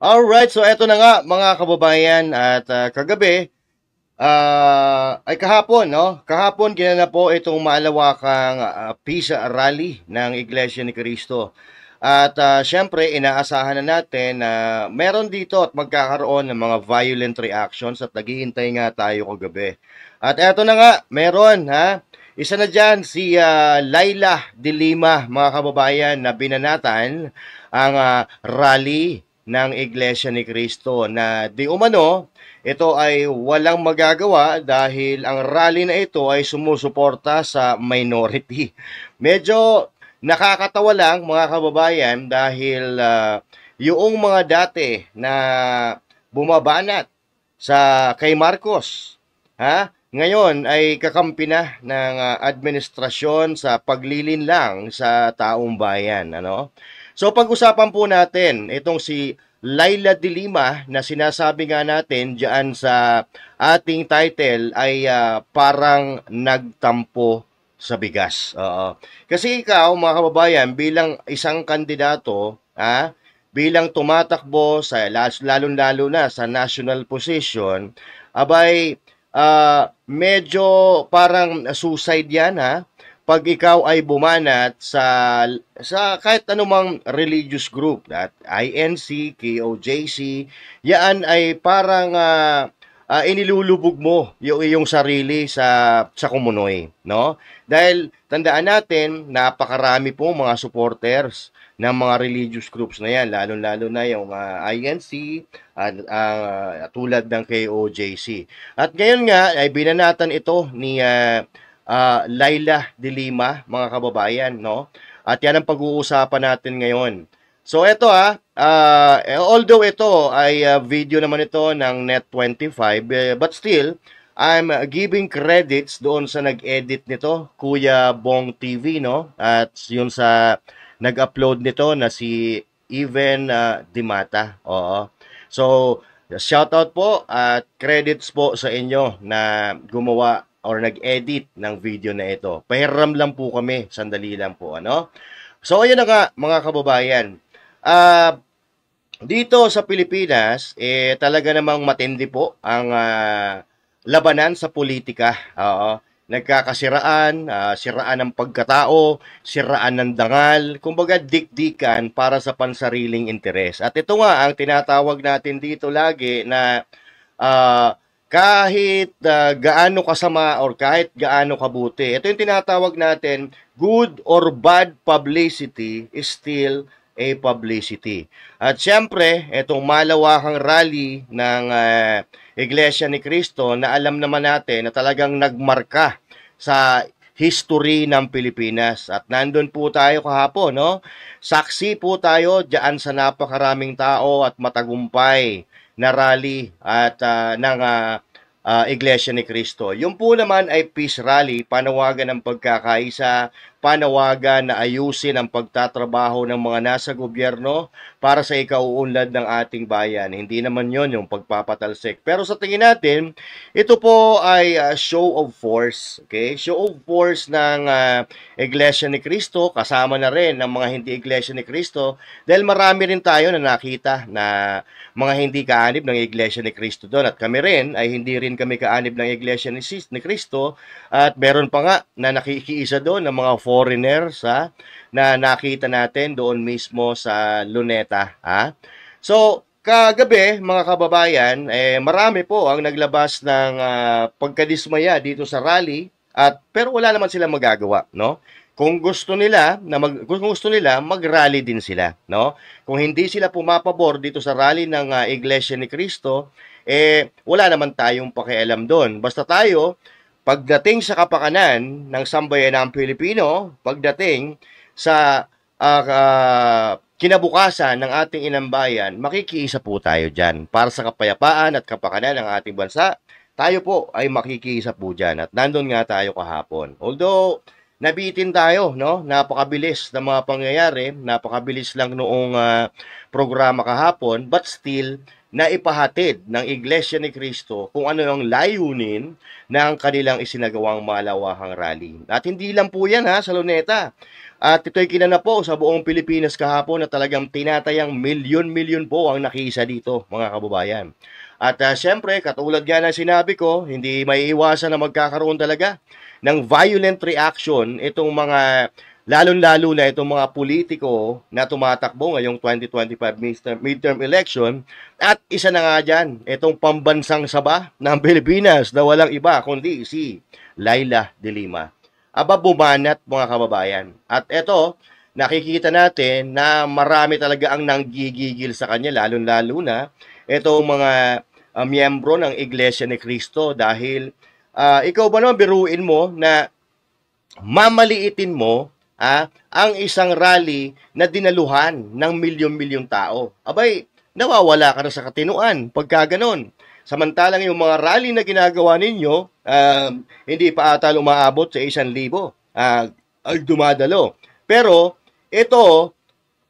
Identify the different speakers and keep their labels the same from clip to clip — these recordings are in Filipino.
Speaker 1: Alright, so eto na nga mga kababayan at kagabi ay kahapon, no? Kahapon ginanap po itong malawakang peace rally ng Iglesia ni Cristo. At syempre, inaasahan na natin na meron dito at magkakaroon ng mga violent reactions at naghihintay nga tayo kagabi. At eto na nga, meron ha. Isa na dyan si Laila de Lima, mga kababayan, na binanatan ang rally ng Iglesia ni Cristo na di umano ito ay walang magagawa dahil ang rally na ito ay sumusuporta sa minority. Medyo nakakatawa lang mga kababayan dahil yung mga dati na bumabanat sa kay Marcos, ha? Ngayon ay kakampi na ng administrasyon sa paglilinlang sa taong bayan, ano? So pag-usapan po natin itong si Laila de Lima na sinasabi nga natin diyan sa ating title ay parang nagtampo sa bigas. Oo. Kasi ikaw, mga kababayan, bilang isang kandidato, bilang tumatakbo sa lalong-lalo na sa national position, abay medyo parang suicide yan pag ikaw ay bumanat sa kahit anumang religious group at INC, KOJC, yan ay parang inilulubog mo yung iyong sarili sa kumunoy, no? Dahil tandaan natin, napakarami pong mga supporters ng mga religious groups na yan, lalo-lalo na yung INC at tulad ng KOJC. At ngayon nga ay binanatan ito ni Laila de Lima, mga kababayan, no? At yan ang pag-uusapan natin ngayon. So ito although ito ay video naman ito ng Net25, but still, I'm giving credits doon sa nag-edit nito, Kuya Bong TV, no? At yun sa nag-upload nito na si Even Dimata. Oo. So, shoutout po at credits po sa inyo na gumawa or nag-edit ng video na ito. Pahiram lang po kami, sandali lang po, ano? So, ayun na nga, mga kababayan. Dito sa Pilipinas, talaga namang matindi po ang labanan sa politika. Oo. Nagkakasiraan, siraan ng pagkatao, siraan ng dangal, kumbaga dikdikan para sa pansariling interes. At ito nga ang tinatawag natin dito lagi na kahit gaano kasama or kahit gaano kabuti. Ito yung tinatawag natin, good or bad publicity is still a publicity. At syempre, itong malawakang rally ng Iglesia ni Cristo na alam naman natin na talagang nagmarka sa history ng Pilipinas. At nandun po tayo kahapon, no? Saksi po tayo diyan sa napakaraming tao at matagumpay na rally at ng Iglesia ni Cristo. Yung po naman ay peace rally, panawagan ng pagkakaisa, panawagan na ayusin ang pagtatrabaho ng mga nasa gobyerno para sa ikauunlad ng ating bayan. Hindi naman yon yung pagpapatalsik. Pero sa tingin natin, ito po ay show of force. Okay? Show of force ng Iglesia ni Cristo, kasama na rin ng mga hindi Iglesia ni Cristo, dahil marami rin tayo na nakita na mga hindi kaanib ng Iglesia ni Cristo doon. At kami rin ay hindi rin kami kaanib ng Iglesia ni Cristo. At meron pa nga na nakikiisa doon ng mga foreigners na nakita natin doon mismo sa Luneta. So, kagabi, mga kababayan, marami po ang naglabas ng pagkadismaya dito sa rally pero wala naman silang magagawa, no? Kung gusto nila mag-rally din sila, no? Kung hindi sila pumapabor dito sa rally ng Iglesia ni Cristo, wala naman tayong pakialam doon. Basta tayo, pagdating sa kapakanan ng sambayanang Pilipino, pagdating sa kinabukasan ng ating inambayan, makikiisa po tayo dyan. Para sa kapayapaan at kapakanan ng ating bansa, tayo po ay makikiisa po dyan. At nandun nga tayo kahapon. Although, nabitin tayo, no? Napakabilis ng mga pangyayari, napakabilis lang noong programa kahapon, but still, naipahatid ng Iglesia ni Cristo kung ano yung layunin ng kanilang isinagawang malawakang rally. At hindi lang po yan sa Luneta. At ito'y kinana po sa buong Pilipinas kahapon na talagang tinatayang milyon-milyon po ang nakiisa dito, mga kababayan. At siyempre, katulad nga ng sinabi ko, hindi may iwasan na magkakaroon talaga ng violent reaction itong mga, lalong-lalo na itong mga politiko na tumatakbo ngayong 2025 midterm election. At isa na nga dyan, itong pambansang saba ng Pilipinas na walang iba kundi si Laila de Lima. Aba, bumanat mga kababayan. At ito, nakikita natin na marami talaga ang nanggigigil sa kanya, lalong-lalo na itong mga miyembro ng Iglesia ni Cristo dahil ikaw ba naman biruin mo na mamaliitin mo ang isang rally na dinaluhan ng milyon-milyong tao. Abay, nawawala ka na sa katinuan pagka ganon. Samantalang yung mga rally na ginagawa ninyo, hindi pa ata umaabot sa 1,000 ang dumadalo. Pero ito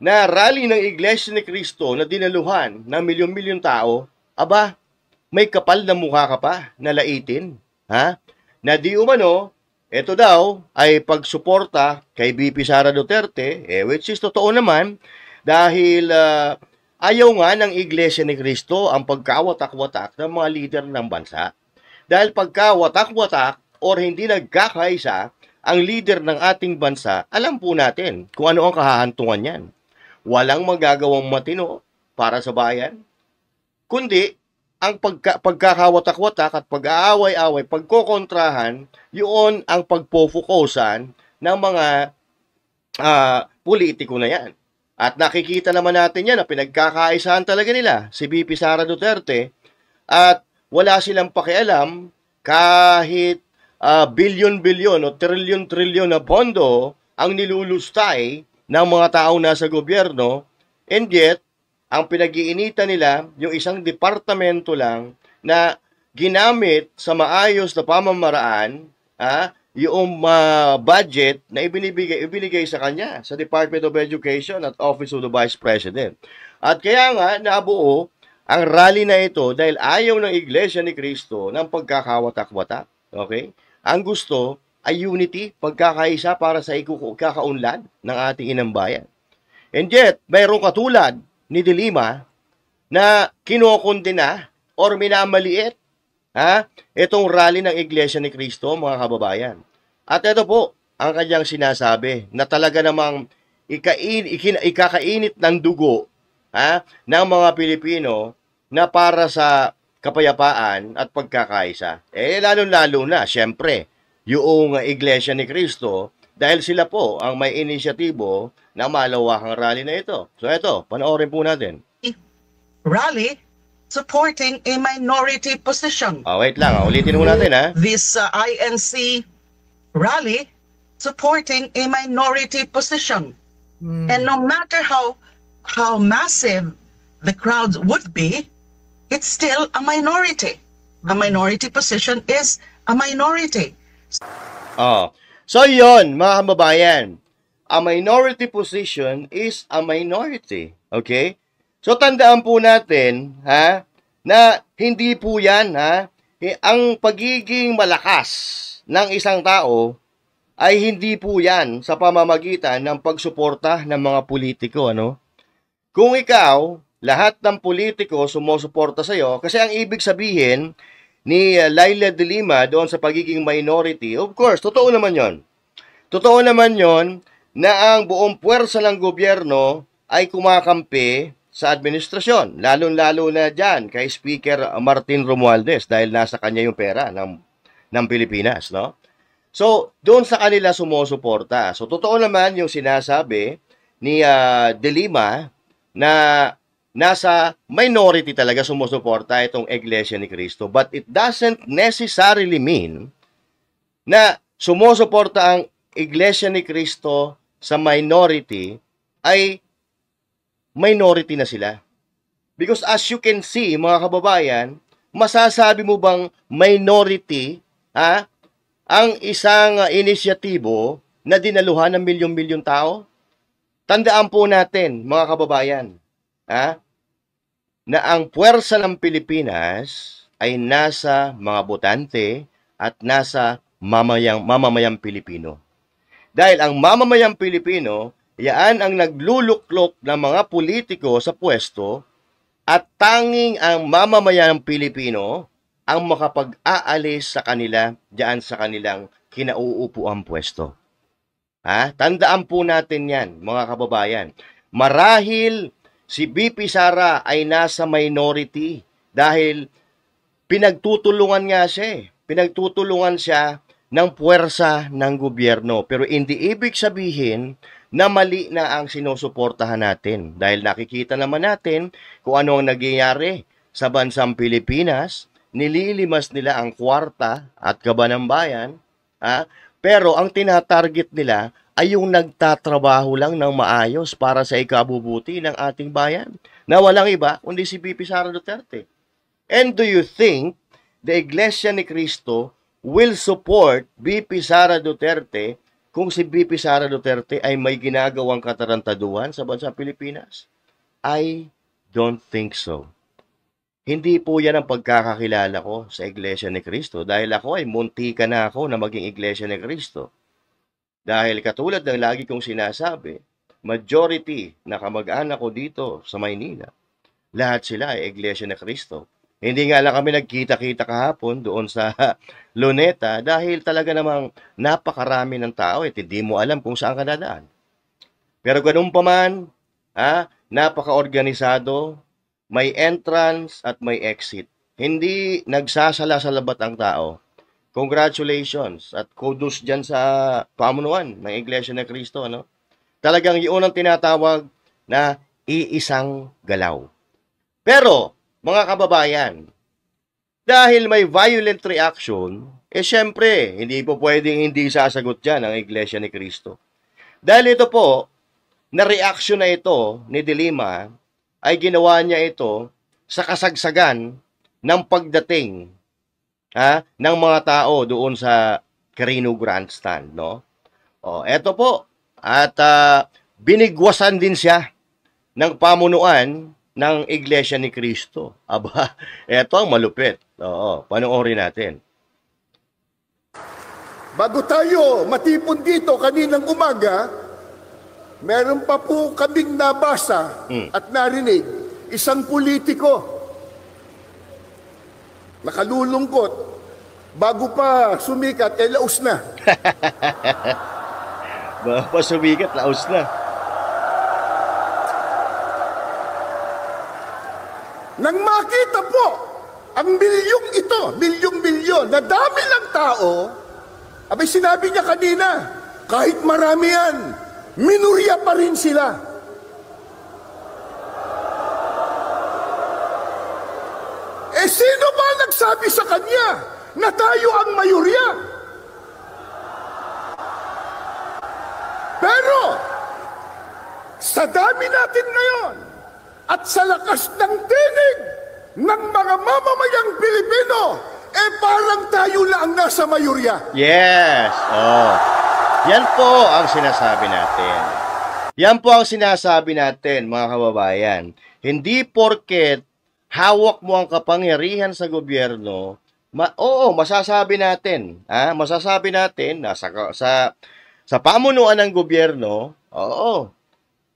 Speaker 1: na rally ng Iglesia ni Cristo na dinaluhan ng milyon-milyong tao, aba, may kapal na mukha ka pa na laitin. Na di umano, ito daw ay pagsuporta kay BP Sara Duterte, which is totoo naman dahil ayaw nga ng Iglesia ni Cristo ang pagkawatak-watak ng mga leader ng bansa. Dahil pagkawatak-watak or hindi nagkakaisa ang leader ng ating bansa, alam po natin kung ano ang kahahantungan niyan. Walang magagawang matino para sa bayan, kundi ang pagkakawatak-watak at pag-aaway-away, pagkokontrahan, yun ang pagpofokusan ng mga politiko na yan. At nakikita naman natin yan na pinagkakaisahan talaga nila si BP Sara Duterte at wala silang pakialam kahit bilyon-bilyon o trilyon-trilyon na pondo ang nilulustay ng mga taong nasa gobyerno, and yet ang pinag-iinitan nila yung isang departamento lang na ginamit sa maayos na pamamaraan yung budget na ibinigay sa kanya sa Department of Education at Office of the Vice President. At kaya nga nabuo ang rally na ito dahil ayaw ng Iglesia ni Cristo ng pagkakawatak-watak. Okay? Ang gusto ay unity, pagkakaisa para sa ikakaunlad ng ating inang bayan. And yet, mayroong katulad ni De Lima na kinokondena or minamaliit itong rally ng Iglesia ni Cristo, mga kababayan. At ito po ang kanyang sinasabi na talaga namang ikakainit ng dugo ng mga Pilipino na para sa kapayapaan at pagkakaisa. Lalo-lalo na, syempre, yung Iglesia ni Cristo dahil sila po ang may inisyatibo na malawakang rally na ito. So ito, panoorin po natin.
Speaker 2: Rally supporting a minority position.
Speaker 1: Wait lang, ulitin mo natin
Speaker 2: This INC rally supporting a minority position. And no matter how massive the crowd would be, it's still a minority. A minority position is a minority.
Speaker 1: So yon, mga kababayan, a minority position is a minority. Okay? So tandaan po natin na hindi po yan ang pagiging malakas ng isang tao ay hindi po yan sa pamamagitan ng pagsuporta ng mga politiko, Kung ikaw, lahat ng politiko sumusuporta sa iyo, kasi ang ibig sabihin ni Laila de Lima doon sa pagiging minority, of course, totoo naman yon. Totoo naman yon na ang buong puwersa ng gobyerno ay kumakampi sa administrasyon, lalong-lalo na dyan kay Speaker Martin Romualdez dahil nasa kanya yung pera ng Pilipinas, So, doon sa kanila sumusuporta. So, totoo naman yung sinasabi ni De Lima na nasa minority talaga sumusuporta itong Iglesia ni Cristo. But it doesn't necessarily mean na sumusuporta ang Iglesia ni Cristo sa minority ay minority na sila. Because as you can see, mga kababayan, masasabi mo bang minority ang isang inisyatibo na dinaluhan ng milyon-milyon tao? Tandaan po natin, mga kababayan, na ang puwersa ng Pilipinas ay nasa mga botante at nasa mamamayang Pilipino. Dahil ang mamamayang Pilipino, yaan ang nagluluklok ng mga politiko sa pwesto at tanging ang mamamayang Pilipino ang makapag-aalis sa kanila diyan sa kanilang kinauupuang pwesto. Tandaan po natin yan, mga kababayan. Marahil si BP Sara ay nasa minority dahil pinagtutulungan nga siya. Pinagtutulungan siya ng puwersa ng gobyerno. Pero hindi ibig sabihin na mali na ang sinusuportahan natin. Dahil nakikita naman natin kung ano ang nangyayari sa bansang Pilipinas. Nililimas nila ang kwarta at kaba ng bayan. Pero ang tinatarget nila ay yung nagtatrabaho lang ng maayos para sa ikabubuti ng ating bayan na walang iba kundi si BP Sara Duterte. And do you think the Iglesia ni Cristo will support BP Sara Duterte kung si BP Sara Duterte ay may ginagawang katarantaduhan sa bansang Pilipinas? I don't think so. Hindi po yan ang pagkakakilala ko sa Iglesia ni Cristo dahil ako ay muntika na ako na maging Iglesia ni Cristo. Dahil katulad ng lagi kong sinasabi, majority na kamag-anak ko dito sa Maynila, lahat sila ay Iglesia ni Cristo. Hindi nga lang kami nagkita-kita kahapon doon sa Luneta dahil talaga namang napakarami ng tao at hindi mo alam kung saan ka dadaan. Pero ganun pa man, napaka-organisado, may entrance at may exit. Hindi nagsasala-salabat ang tao. Congratulations at kudos dyan sa pamunuan ng Iglesia ni Cristo. Talagang yun ang tinatawag na iisang galaw. Pero, mga kababayan, dahil may violent reaction, syempre, hindi po pwedeng hindi sasagot dyan ang Iglesia ni Cristo. Dahil ito po, na reaction na ito ni De Lima, ay ginawa niya ito sa kasagsagan ng pagdating ng mga tao doon sa Carino Grandstand, no? Eto po. At binigwasan din siya ng pamunuan ng Iglesia ni Cristo. Aba, eto ang malupit. Panoorin natin.
Speaker 3: Bago tayo matipon dito kaninang umaga, meron pa po kaming nabasa at narinig isang politiko. Nakalulungkot. Bago pa sumikat, laos na.
Speaker 1: Bago pa sumikat, laos na.
Speaker 3: Nang makita po ang milyong ito, milyong-milyon, na dami ng tao, abay sinabi niya kanina, kahit marami yan, minurya pa rin sila. Sino ba nagsabi sa kanya na tayo ang mayorya? Pero, sa dami natin ngayon, at sa lakas ng tinig ng mga mamamayang Pilipino, parang tayo lang ang nasa mayorya.
Speaker 1: Yes. Yan po ang sinasabi natin. Yan po ang sinasabi natin, mga kababayan. Hindi porket hawak mo ang kapangyarihan sa gobyerno, masasabi natin, masasabi natin na sa pamunuan ng gobyerno,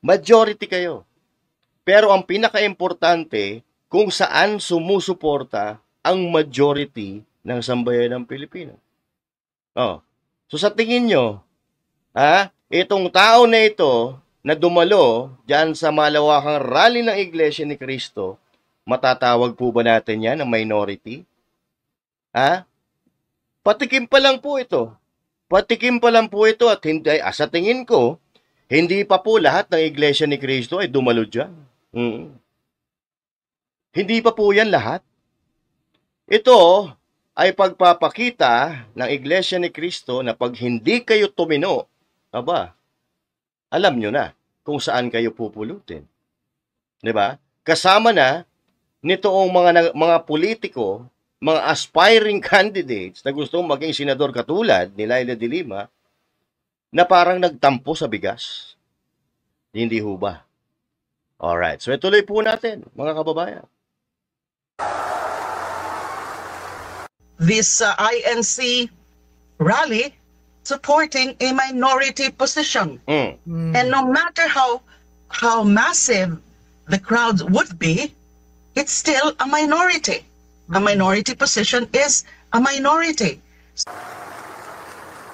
Speaker 1: majority kayo. Pero ang pinaka-importante, kung saan sumusuporta ang majority ng sambayan ng Pilipino. So sa tingin nyo, itong tao na ito na dumalo dyan sa malawakang rally ng Iglesia ni Cristo, matatawag po ba natin yan ng minority? Patikim pa lang po ito. Patikim pa lang po ito at hindi, sa tingin ko, hindi pa po lahat ng Iglesia ni Cristo ay dumalo dyan. Hindi pa po yan lahat. Ito ay pagpapakita ng Iglesia ni Cristo na pag hindi kayo tumino, alam nyo na kung saan kayo pupulutin. Diba? Kasama na nitoong mga politiko, mga aspiring candidates na gusto maging senador katulad ni Leila de Lima, na parang nagtampo sa bigas? Hindi ho ba? Alright, so ituloy po natin, mga kababayan.
Speaker 2: This INC rally supporting a minority position. And no matter how massive the crowds would be, it's still a minority. A minority position is a minority.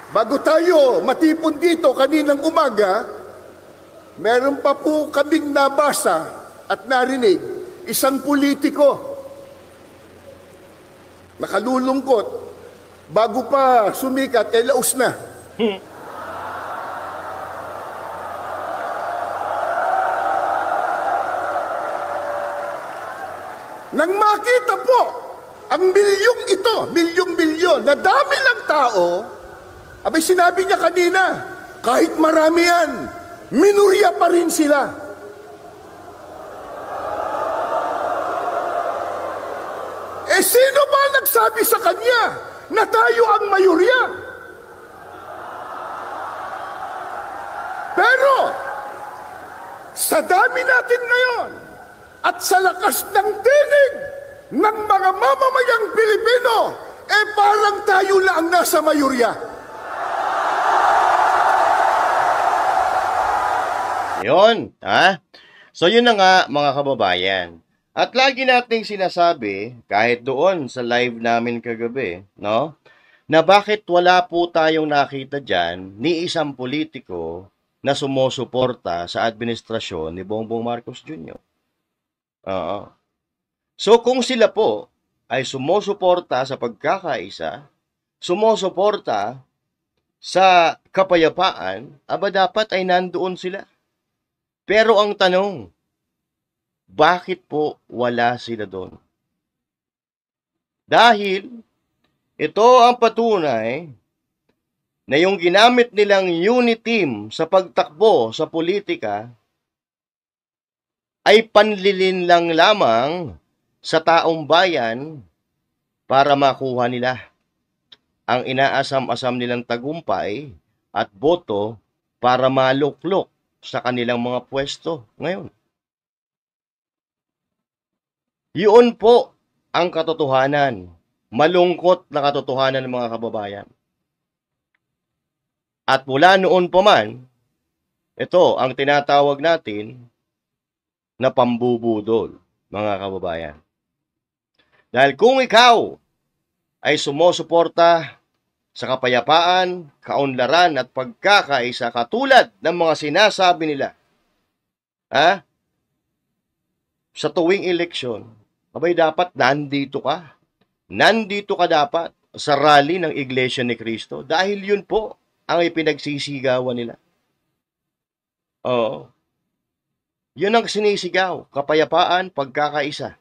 Speaker 3: Bago tayo matipon dito kaninang umaga, meron pa po kaming nabasa at narinig isang politiko. Nakalulungkot, bago pa sumikat, laos na. Nang makita po ang milyong ito, milyong-milyon, na dami ng tao, abay sinabi niya kanina, kahit marami yan, minurya pa rin sila. Sino ba nagsabi sa kanya na tayo ang mayorya? Pero, sa dami natin ngayon, at sa lakas ng tinig ng mga mamamayang Pilipino, parang tayo na ang nasa mayorya.
Speaker 1: Yun, ha? So yun na nga, mga kababayan. At lagi nating sinasabi, kahit doon sa live namin kagabi, no? Na bakit wala po tayong nakita dyan ni isang politiko na sumusuporta sa administrasyon ni Bongbong Marcos Jr. Oo. So kung sila po ay sumusuporta sa pagkakaisa, sumusuporta sa kapayapaan, aba dapat ay nandoon sila. Pero ang tanong, bakit po wala sila doon? Dahil ito ang patunay na yung ginamit nilang unity team sa pagtakbo sa politika ay panlilin lang lamang sa taong bayan para makuha nila ang inaasam-asam nilang tagumpay at boto para maluklok sa kanilang mga pwesto ngayon. Yun po ang katotohanan, malungkot na katotohanan ng mga kababayan. At mula noon pa man, ito ang tinatawag natin na pambubudol, mga kababayan. Dahil kung ikaw ay sumusuporta sa kapayapaan, kaunlaran at pagkakaisa katulad ng mga sinasabi nila, sa tuwing eleksyon, abay dapat nandito ka. Nandito ka dapat sa rally ng Iglesia ni Cristo dahil yun po ang ipinagsisigawan nila. Oo. Yun ang sinisigaw, kapayapaan, pagkakaisa.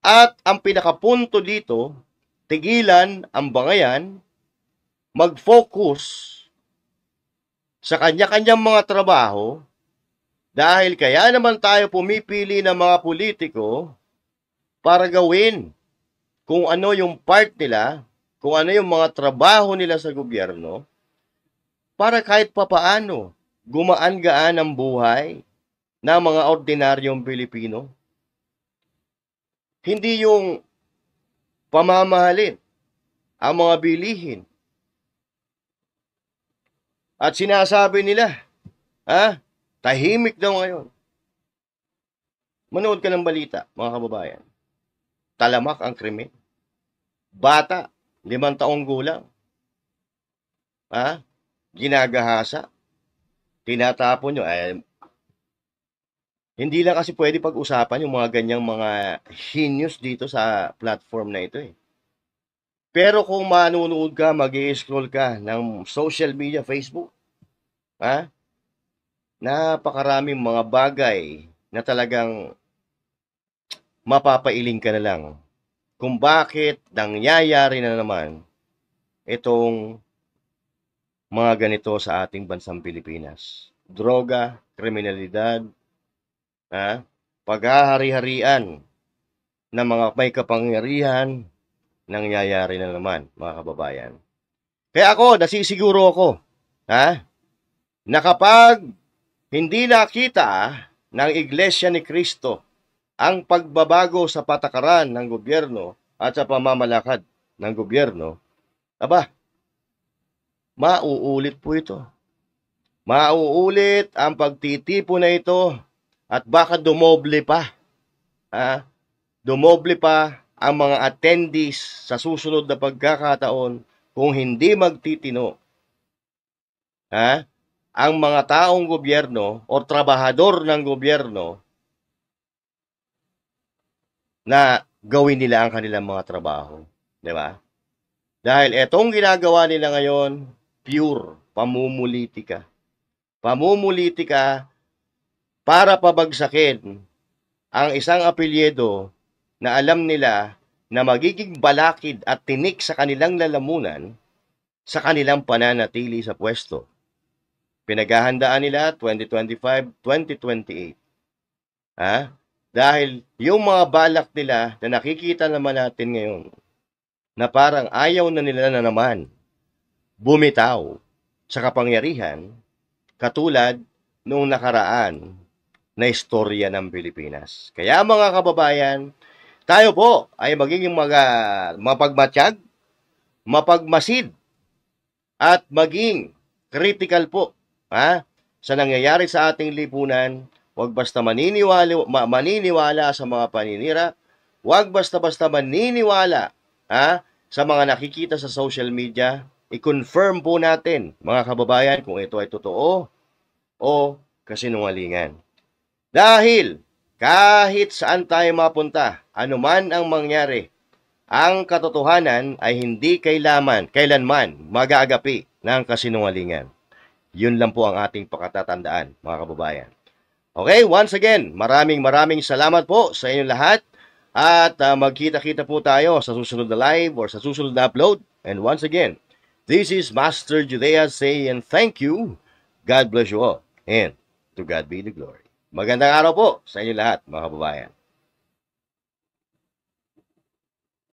Speaker 1: At ang pinakapunto dito, tigilan ang bangayan, mag-focus sa kanya-kanyang mga trabaho, dahil kaya naman tayo pumipili ng mga politiko para gawin kung ano yung part nila, kung ano yung mga trabaho nila sa gobyerno, para kahit papaano gumaan-gaan ang buhay ng mga ordinaryong Pilipino. Hindi yung pamamahalin ang mga bilihin. At sinasabi nila, tahimik daw ngayon. Manood ka ng balita, mga kababayan. Talamak ang krimen. Bata, 5 taong gulang. Ginagahasa. Tinatapon nyo. Hindi lang kasi pwede pag-usapan yung mga ganyang mga heinous dito sa platform na ito. Pero kung manunood ka, mag-i-scroll ka ng social media, Facebook, napakaraming mga bagay na talagang mapapailing ka na lang kung bakit nangyayari na naman itong mga ganito sa ating bansang Pilipinas. Droga, kriminalidad, paghahari-harian ng mga may kapangyarihan, nangyayari na naman, mga kababayan. Kaya ako, nasisiguro ako ha, na kapag hindi nakita ng Iglesia ni Cristo ang pagbabago sa patakaran ng gobyerno at sa pamamalakad ng gobyerno, aba, mauulit po ito. Mauulit ang pagtitipo na ito at baka dumoble pa. Dumoble pa ang mga attendees sa susunod na pagkakataon kung hindi magtitino. Ang mga taong gobyerno o trabahador ng gobyerno na gawin nila ang kanilang mga trabaho. Di ba? Dahil etong ginagawa nila ngayon, pure pamumulitika. Pamumulitika para pabagsakin ang isang apelyido na alam nila na magiging balakid at tinik sa kanilang lalamunan sa kanilang pananatili sa pwesto. Pinaghahandaan nila 2025, 2028. Dahil yung mga balak nila na nakikita naman natin ngayon na parang ayaw na nila na naman bumitaw sa kapangyarihan katulad noong nakaraan na istorya ng Pilipinas. Kaya mga kababayan, tayo po ay magiging mapagmatsyag, mapagmasid, at maging critical po sa nangyayari sa ating lipunan. Huwag basta maniniwala sa mga paninira. Huwag basta-basta maniniwala sa mga nakikita sa social media. I-confirm po natin, mga kababayan, kung ito ay totoo o kasinungalingan. Dahil kahit saan tayo mapunta, anuman ang mangyari, ang katotohanan ay hindi kailanman mag-aagapi ng kasinungalingan. Yun lang po ang ating pakatatandaan, mga kababayan. Okay, once again, maraming salamat po sa inyong lahat. At magkita-kita po tayo sa susunod na live or sa susunod na upload. And once again, this is Master Judea saying thank you. God bless you all. And to God be the glory. Magandang araw po sa inyong lahat, mga kababayan.